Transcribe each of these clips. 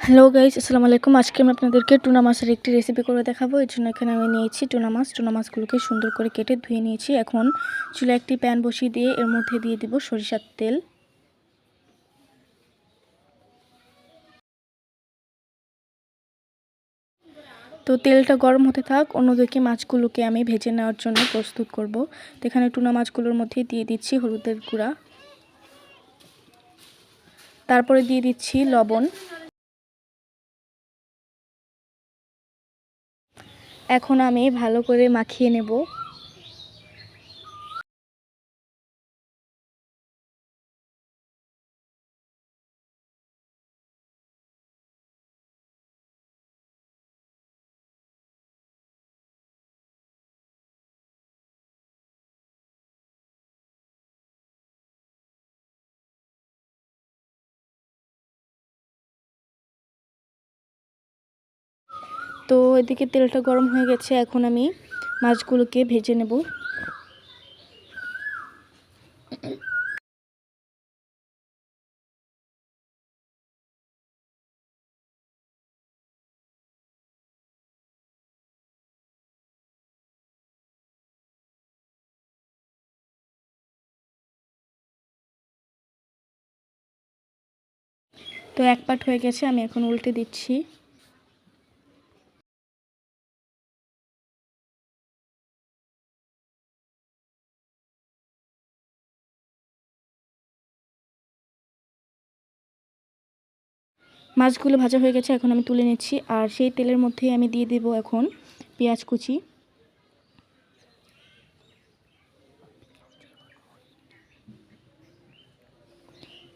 Hello guys, আসসালামু আলাইকুম। আজকে আমি আপনাদেরকে টুনা মাছের একটি রেসিপি করে দেখাবো। এর জন্য এখানে আমি নিয়েছি টুনা মাছগুলোকে সুন্দর করে কেটে ধুয়ে নিয়েছি। এখন চুলায় একটি প্যান বসিয়ে দিয়ে এর মধ্যে দিয়ে দিব সরিষার তেল। তো তেলটা গরম হতে থাক, অন্যদিকে মাছগুলোকে আমি ভেজে নেওয়ার জন্য প্রস্তুত করব। তো এখানে টুনা মাছগুলোর মধ্যে দিয়ে দিচ্ছি হলুদের গুঁড়া, তারপরে দিয়ে দিচ্ছি লবণ। এখন আমি ভালো করে মাখিয়ে নেব। তো এদিকে তেলটা গরম হয়ে গেছে, এখন আমি মাছগুলোকে ভেজে নেব। তো এক পাট হয়ে গেছে, আমি এখন উল্টে দিচ্ছি। মাছগুলো ভাজা হয়ে গেছে, এখন আমি তুলে নিচ্ছি। আর সেই তেলের মধ্যেই আমি দিয়ে দেব এখন পেঁয়াজ কুচি।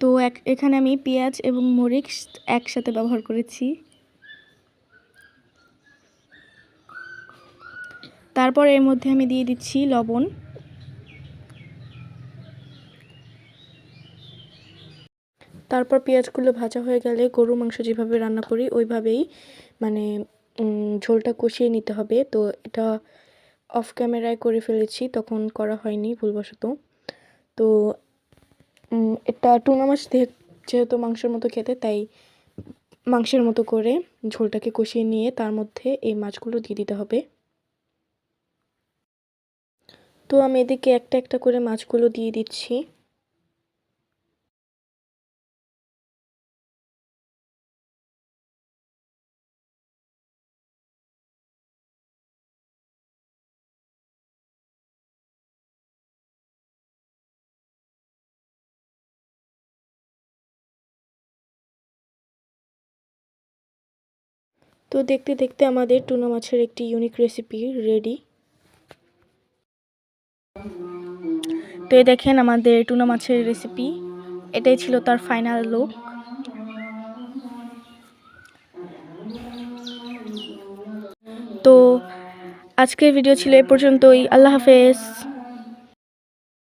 তো এখানে আমি পেঁয়াজ এবং মরিচ একসাথে ব্যবহার করেছি। তারপর এর মধ্যে আমি দিয়ে দিচ্ছি লবণ। তারপর পেঁয়াজগুলো ভাজা হয়ে গেলে গরুর মাংস যেভাবে রান্না করি ওইভাবেই মানে ঝোলটা কষিয়ে নিতে হবে। তো এটা অফ ক্যামেরায় করে ফেলেছি, তখন করা হয়নি ভুলবশত। তো এটা টুনা মাছ যেহেতু মাংসের মতো খেতে, তাই মাংসের মতো করে ঝোলটাকে কষিয়ে নিয়ে তার মধ্যে এই মাছগুলো দিয়ে দিতে হবে। তো আমি এদিকে একটা একটা করে মাছগুলো দিয়ে দিচ্ছি। তো দেখতে দেখতে আমাদের টুনা মাছের একটি ইউনিক রেসিপি রেডি। তো এই দেখেন আমাদের টুনা মাছের রেসিপি, এটাই ছিল তার ফাইনাল লুক। তো আজকের ভিডিও ছিল এ পর্যন্তই। আল্লাহ হাফেজ।